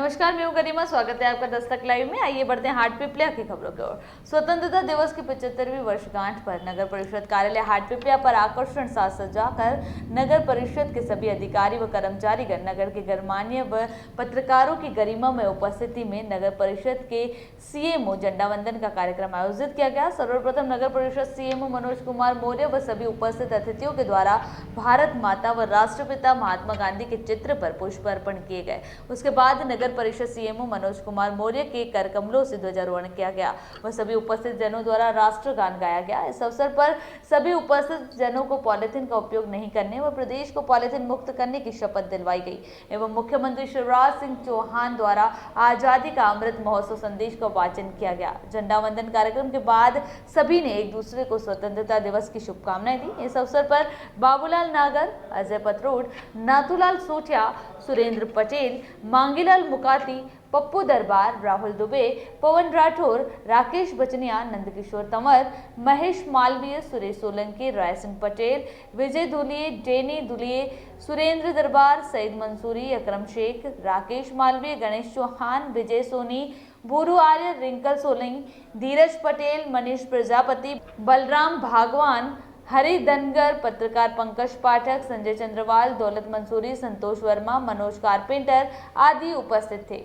नमस्कार, मैं हूं गरिमा। स्वागत है आपका दस्तक लाइव में। आइए बढ़ते हैं हाटपिपलिया की खबरों की ओर। स्वतंत्रता दिवस की 75वीं वर्षगांठ पर नगर परिषद कार्यालय हाटपिपलिया पर आकर्षण साज सजाकर नगर परिषद के सभी अधिकारी व कर्मचारीगण नगर के गणमान्य व पत्रकारों की गरिमा में उपस्थिति में नगर परिषद के सीएमओ झंडा वंदन का कार्यक्रम आयोजित किया गया। सर्वप्रथम नगर परिषद सीएमओ मनोज कुमार मौर्य व सभी उपस्थित अतिथियों के द्वारा भारत माता व राष्ट्रपिता महात्मा गांधी के चित्र पर पुष्प अर्पण किए गए। उसके बाद नगर परिषद सीएमओ मनोज कुमार मौर्य के कर कमलों से ध्वजारोहण किया गया व सभी उपस्थित जनों द्वारा राष्ट्रगान गाया गया। इस अवसर पर सभी उपस्थित जनों को पॉलिथीन का उपयोग नहीं करने व प्रदेश को पॉलिथीन मुक्त करने की शपथ दिलवाई गई एवं मुख्यमंत्री शिवराज सिंह चौहान द्वारा आजादी का अमृत महोत्सव संदेश का वाचन किया गया। झंडा वंदन कार्यक्रम के बाद सभी ने एक दूसरे को स्वतंत्रता दिवस की शुभकामनाएं दी। इस अवसर पर बाबूलाल नागर, अजय पत्रोड़, नाथूलाल सोटिया, सुरेंद्र पटेल, मांगीलाल मुकाती, पप्पू दरबार, राहुल दुबे, पवन राठौर, राकेश बचनिया, नंदकिशोर तंवर, महेश मालवीय, सुरेश सोलंकी, राय सिंह पटेल, विजय दुलिये, डेनी दुलिये, सुरेंद्र दरबार, सईद मंसूरी, अकरम शेख, राकेश मालवीय, गणेश चौहान, विजय सोनी, भूरू आर्य, रिंकल सोलंकी, धीरज पटेल, मनीष प्रजापति, बलराम भागवान, हरि धनगर, पत्रकार पंकज पाठक, संजय चंद्रवाल, दौलत मंसूरी, संतोष वर्मा, मनोज कारपेंटर आदि उपस्थित थे।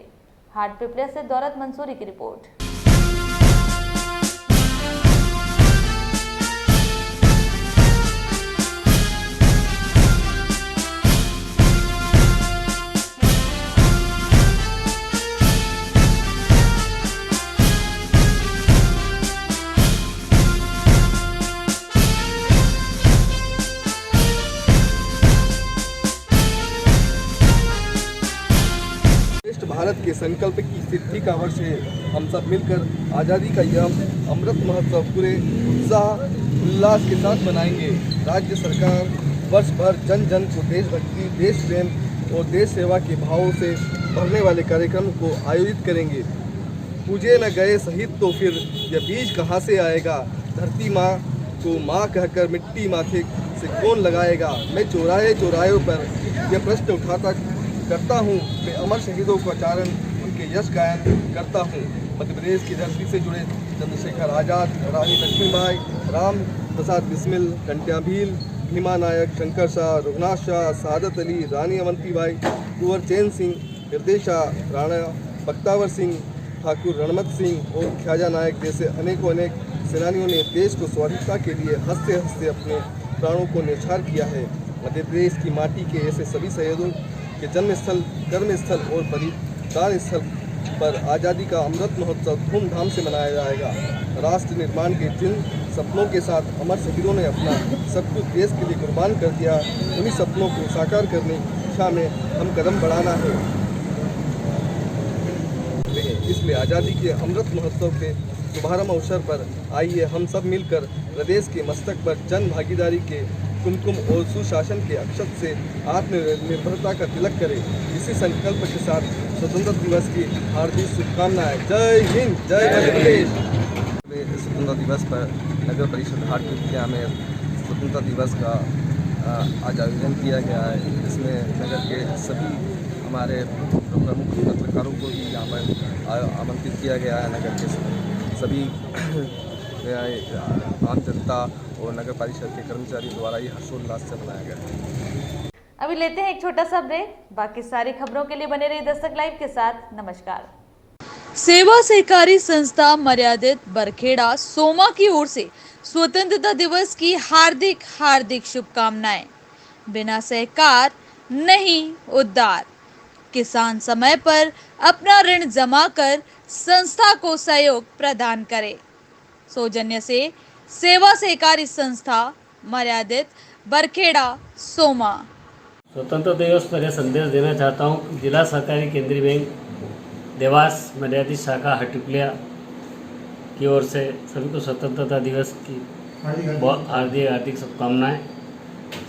हाटपिपलिया से दौलत मंसूरी की रिपोर्ट। भारत के संकल्प की सिद्धि का वर्ष है। हम सब मिलकर आज़ादी का यह अमृत महोत्सव पूरे उत्साह उल्लास के साथ मनाएंगे। राज्य सरकार वर्ष भर जन जन को देशभक्ति, देश प्रेम और देश सेवा के भावों से भरने वाले कार्यक्रम को आयोजित करेंगे। पूजे न गए शहीद तो फिर यह बीज कहाँ से आएगा? धरती माँ को माँ कहकर मिट्टी माथे से कौन लगाएगा? मैं चौराहे चौराहे पर यह प्रश्न करता हूँ। मैं अमर शहीदों का चारण उनके यश गायन करता हूँ। मध्य प्रदेश की धरती से जुड़े चंद्रशेखर आज़ाद, रानी लक्ष्मीबाई, राम प्रसाद बिस्मिल, टंट्या भील, भीमा नायक, शंकर शाह, रघुनाथ शाह, सादत अली, रानी अवंतीबाई, कुंवर चैन सिंह, हृदय शाह, राणा बख्तावर सिंह, ठाकुर रणमत सिंह और ख्वाजा नायक जैसे अनेकों सेनानियों ने देश को स्वाधीनता के लिए हंसते हंसते अपने प्राणों को न्यौछावर किया है। मध्य प्रदेश की माटी के ऐसे सभी शहीदों के जन्मस्थल, कर्मस्थल और बलिदान स्थल पर आज़ादी का अमृत महोत्सव धूमधाम से मनाया जाएगा। राष्ट्र निर्माण के जिन सपनों के साथ अमर शहीदों ने अपना सब कुछ देश के लिए कुर्बान कर दिया, उन्हीं सपनों को साकार करने की दिशा में हम कदम बढ़ाना है। इसलिए आज़ादी के अमृत महोत्सव के शुभारंभ अवसर पर आइए हम सब मिलकर प्रदेश के मस्तक पर जन भागीदारी के कुमकुम और सुशासन के अक्षत से आत्मनिर्भरता का तिलक करें। इसी संकल्प के साथ स्वतंत्रता दिवस की हार्दिक शुभकामनाएं। जय हिंद, जय प्रदेश। स्वतंत्रता दिवस पर नगर परिषद हाटपिपलिया में स्वतंत्रता दिवस का आज आयोजन किया गया है। इसमें नगर के सभी हमारे प्रमुख पत्रकारों को भी यहाँ पर आमंत्रित किया गया है। नगर के सभी आम जनता और नगर परिषद के कर्मचारी द्वारा ये हर्षोल्लास से मनाया गया। अभी लेते हैं एक छोटा सा ब्रेक। बाकी सारी खबरों के लिए बने रहिए दस्तक लाइव के साथ। नमस्कार। सेवा सहकारी संस्था मर्यादित बरखेड़ा सोमा की ओर से स्वतंत्रता दिवस की हार्दिक हार्दिक शुभकामनाएं। बिना सहकार नहीं उद्धार। किसान समय पर अपना ऋण जमा कर संस्था को सहयोग प्रदान करे। सौजन्य से सेवा सहकारी संस्था मर्यादित बरखेड़ा सोमा। स्वतंत्रता दिवस पर यह संदेश देना चाहता हूँ। जिला सहकारी केंद्रीय बैंक देवास मर्यादित शाखा हाटपिपलिया की ओर से सभी को स्वतंत्रता दिवस की बहुत हार्दिक शुभकामनाएं।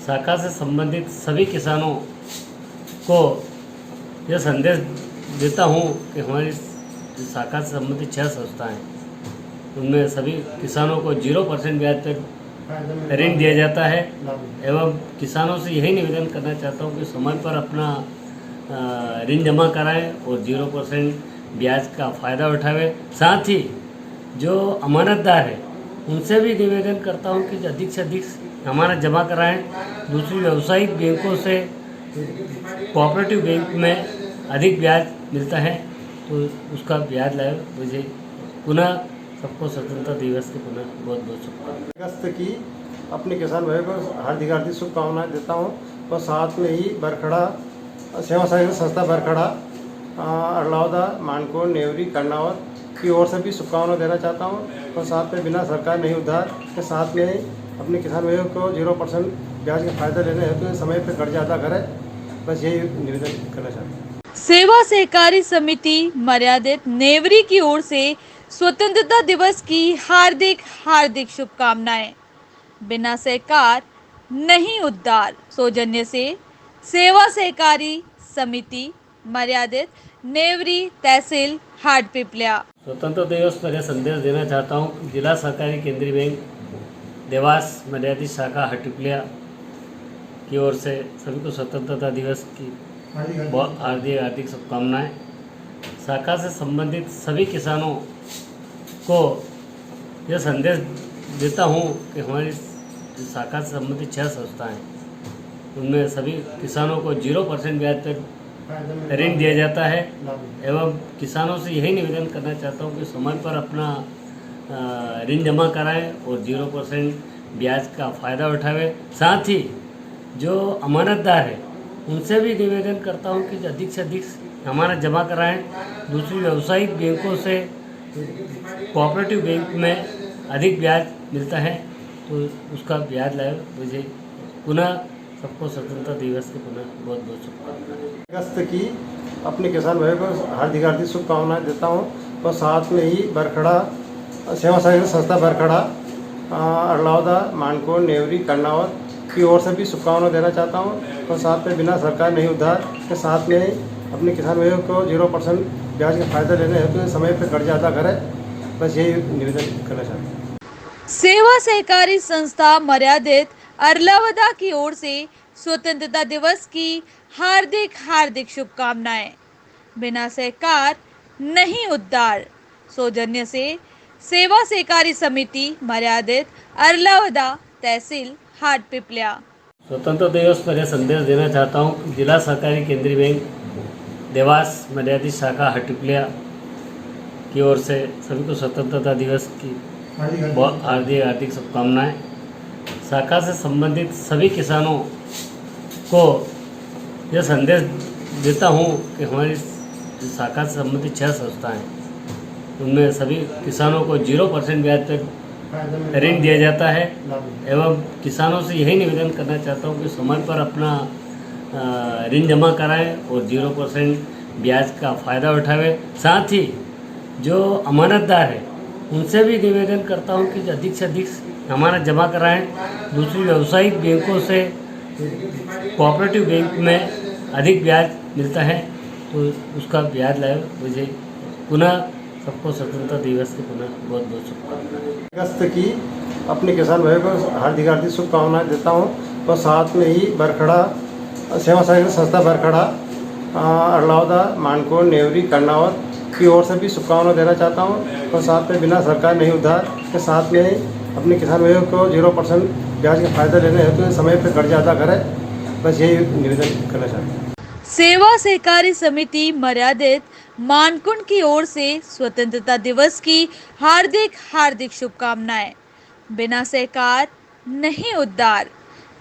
शाखा से संबंधित सभी किसानों को यह संदेश देता हूँ कि हमारी शाखा से संबंधित 6 संस्थाएं, उनमें सभी किसानों को 0% ब्याज पर ऋण दिया जाता है। एवं किसानों से यही निवेदन करना चाहता हूँ कि समय पर अपना ऋण जमा कराएं और 0% ब्याज का फ़ायदा उठावे। साथ ही जो अमानतदार है उनसे भी निवेदन करता हूं कि अधिक से अधिक अमानत जमा कराएं। दूसरी व्यावसायिक बैंकों से कोऑपरेटिव बैंक में अधिक ब्याज मिलता है तो उसका ब्याज लाभ मुझे पुनः सबको स्वतंत्रता दिवस की पुनः बहुत बहुत शुभकामनाएं। अगस्त की अपने किसान भाई को हार्दिक हार्दिक शुभकामनाएं देता हूं और साथ में ही बरखड़ा सेवा सहायता संस्था बरखड़ा अरलावदा मानकोट नेवरी कर्नावत की ओर से भी शुभकामनाएं देना चाहता हूं और साथ में बिना सरकार नहीं उधार के साथ में अपने किसान भाइयों को 0% ब्याज का फायदा लेने हेतु तो समय पर कर्ज अदा करें। बस यही निवेदन करना चाहता हूँ। सेवा सहकारी समिति मर्यादित नेवरी की ओर से स्वतंत्रता दिवस की हार्दिक हार्दिक शुभकामनाएं। बिना सहकार नहीं उद्धार। सौजन्य से सेवा सहकारी समिति मर्यादित नेवरी तहसील हाटपिपल्या। स्वतंत्रता दिवस पर यह संदेश देना चाहता हूँ। जिला सहकारी केंद्रीय बैंक देवास मर्यादित शाखा हटिप्लिया की ओर से सभी को स्वतंत्रता दिवस की बहुत हार्दिक हार्दिक शुभकामनाएं। शाखा से संबंधित सभी किसानों को यह संदेश देता हूं कि हमारी शाखा से संबंधित 6 संस्थाएं उनमें सभी किसानों को 0% ब्याज पर ऋण दिया जाता है एवं किसानों से यही निवेदन करना चाहता हूं कि समय पर अपना ऋण जमा कराएं और 0% ब्याज का फ़ायदा उठावे। साथ ही जो अमानतदार है उनसे भी निवेदन करता हूं कि अधिक से अधिक अमानत जमा कराएं। दूसरी व्यावसायिक बैंकों से कोऑपरेटिव बैंक में अधिक ब्याज मिलता है तो उसका ब्याज लाभ मुझे पुनः सबको स्वतंत्रता दिवस की पुनः बहुत बहुत शुभकामनाएं। अगस्त की अपने किसान भाई को हार्दिक हार्दिक शुभकामनाएं देता हूं और साथ में ही बरखड़ा सेवा सहायता संस्था बरखड़ा अरलावदा मानकोट नेवरी कर्नावत की ओर से भी शुभकामनाएं देना चाहता हूं और साथ में बिना सरकार नहीं उधार के साथ में अपने किसान भाइयों को 0% ब्याज का फायदा लेने हेतु तो समय पर कर्ज अदा करें। बस यही निवेदन करना चाहता हूँ। सेवा सहकारी संस्था मर्यादित अरलावदा की ओर से स्वतंत्रता दिवस की हार्दिक हार्दिक शुभकामनाएं। बिना सहकार नहीं उद्धार। सौजन्य से सेवा सहकारी समिति मर्यादित अरलावदा तहसील हाटपिपल्या। स्वतंत्रता दिवस पर यह संदेश देना चाहता हूँ। जिला सहकारी केंद्रीय बैंक देवास मर्यादित शाखा हटिप्लिया की ओर से सभी को स्वतंत्रता दिवस की बहुत हार्दिक हार्दिक शुभकामनाएं। शाखा से संबंधित सभी किसानों को यह संदेश देता हूं कि हमारी शाखा से संबंधित 6 संस्थाएं उनमें सभी किसानों को 0% ब्याज पर ऋण दिया जाता है एवं किसानों से यही निवेदन करना चाहता हूं कि समय पर अपना ऋण जमा कराएं और 0% ब्याज का फ़ायदा उठावे। साथ ही जो अमानतदार है उनसे भी निवेदन करता हूं कि अधिक से अधिक अमानत जमा कराएं। दूसरी व्यावसायिक बैंकों से कोऑपरेटिव बैंक में अधिक ब्याज मिलता है तो उसका ब्याज लाभ मुझे पुनः सबको स्वतंत्रता दिवस की पुनः बहुत बहुत शुभकामनाएं। अगस्त की अपने किसान भाई को हार्दिक हार्दिक शुभकामनाएं देता हूं और साथ में ही बरखड़ा सेवा सहायता संस्था बरखड़ा अरलावदा मानकोट नेवरी कर्नावत की ओर से भी शुभकामनाएं देना चाहता हूं और साथ में बिना सरकार नहीं उधार के साथ में अपने किसान भाइयों को 0% ब्याज का फायदा लेने हेतु तो समय पर कर्ज अदा करें। बस यही निवेदन करना चाहता हूँ। सेवा सहकारी समिति मर्यादित मानकुंड की ओर से स्वतंत्रता दिवस की हार्दिक हार्दिक शुभकामनाएं। बिना सहकार नहीं उद्धार।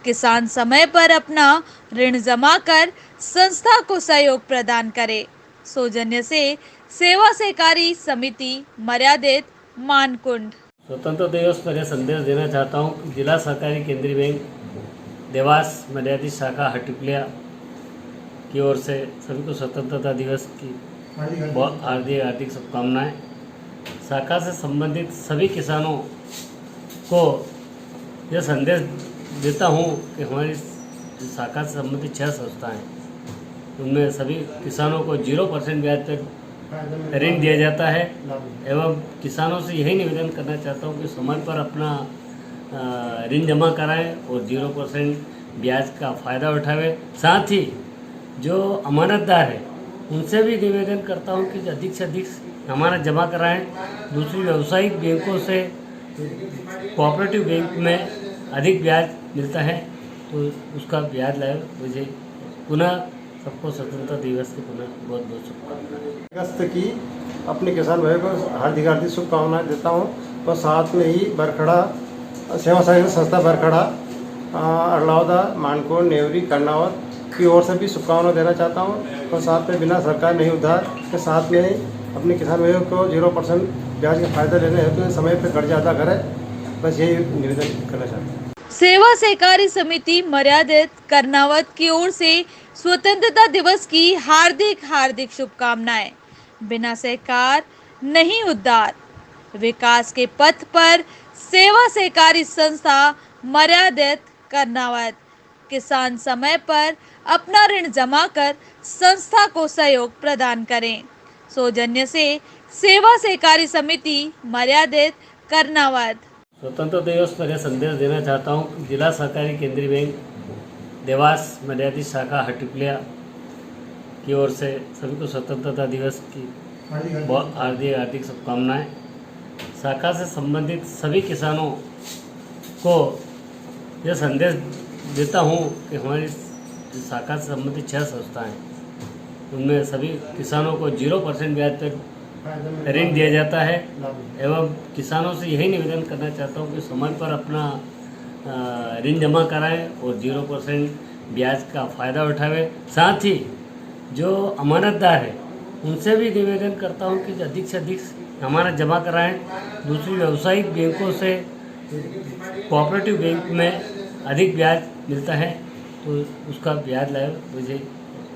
किसान समय पर अपना ऋण जमा कर संस्था को सहयोग प्रदान करे। सौजन्य से सेवा सहकारी समिति मर्यादित मानकुंड। स्वतंत्रता दिवस पर यह संदेश देना चाहता हूँ। जिला सहकारी केंद्रीय बैंक देवास मर्यादित शाखा हटिप्लिया की ओर से सभी को स्वतंत्रता दिवस की बहुत हार्दिक हार्दिक शुभकामनाएं। शाखा से संबंधित सभी किसानों को यह संदेश देता हूं कि हमारी शाखा से संबंधित 6 संस्थाएं उनमें सभी किसानों को 0% ब्याज पर ऋण दिया जाता है एवं किसानों से यही निवेदन करना चाहता हूं कि समय पर अपना ऋण जमा कराएं और 0% ब्याज का फ़ायदा उठावे। साथ ही जो अमानतदार है उनसे भी निवेदन करता हूँ कि अधिक से अधिक अमानत जमा कराएं। दूसरी व्यावसायिक बैंकों से कोऑपरेटिव बैंक में अधिक ब्याज मिलता है, तो उसका ब्याज लाभ मुझे पुनः सबको स्वतंत्रता दिवस की पुनः बहुत बहुत शुभकामनाएं। अगस्त की अपने किसान भाई को हार्दिक हार्दिक शुभकामनाएं देता हूं और साथ में ही बरखड़ा सेवा सहायता संस्था बरखड़ा अरलावदा मानकोर नेवरी कर्नावत की ओर से भी शुभकामनाएं देना चाहता हूं और साथ में बिना सरकार नहीं उधार के साथ में ही अपने किसान भाइयों को 0% ब्याज का फायदा लेने हेतु समय पर कर्ज अदा करें। बस यही निवेदन करना चाहता हूँ। सेवा सहकारी समिति मर्यादित कर्नावत की ओर से स्वतंत्रता दिवस की हार्दिक हार्दिक शुभकामनाएं। बिना सहकार नहीं उद्धार। विकास के पथ पर सेवा सहकारी संस्था मर्यादित कर्नावत। किसान समय पर अपना ऋण जमा कर संस्था को सहयोग प्रदान करें। सौजन्य से सेवा सहकारी समिति मर्यादित कर्नावत। स्वतंत्रता दिवस पर यह संदेश देना चाहता हूँ कि जिला सहकारी केंद्रीय बैंक देवास मर्यादित शाखा हटिप्लिया की ओर से सभी को स्वतंत्रता दिवस की बहुत हार्दिक हार्दिक शुभकामनाएं। शाखा से संबंधित सभी किसानों को यह संदेश देता हूँ कि हमारी शाखा से संबंधित 6 संस्थाएं, उनमें सभी किसानों को 0% ब्याज पर ऋण दिया जाता है एवं किसानों से यही निवेदन करना चाहता हूँ कि समय पर अपना ऋण जमा कराएं और 0% ब्याज का फ़ायदा उठावें। साथ ही जो अमानतदार है उनसे भी निवेदन करता हूँ कि अधिक से अधिक अमानत जमा कराएं। दूसरी व्यावसायिक बैंकों से कोऑपरेटिव बैंक में अधिक ब्याज मिलता है, तो उसका ब्याज लाभ मुझे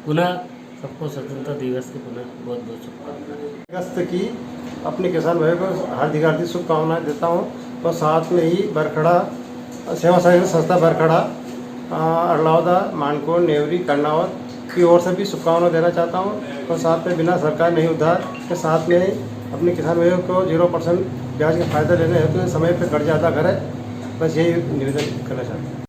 पुनः सबको स्वतंत्रता दिवस की पुनः बहुत बहुत शुभकामनाएं। अगस्त की अपने किसान भाई को हार्दिक हार्दिक शुभकामनाएं देता हूं और साथ में ही बरखड़ा सेवा सहायता संस्था बरखड़ा अरलावदा मानकोर नेवरी कर्नावत की ओर से भी शुभकामनाएं देना चाहता हूं और साथ में बिना सरकार नहीं उधार के साथ में अपने किसान भाइयों को 0% ब्याज का फायदा लेने हेतु समय पर कर्ज अदा करें। बस यही निवेदन करना चाहता हूँ।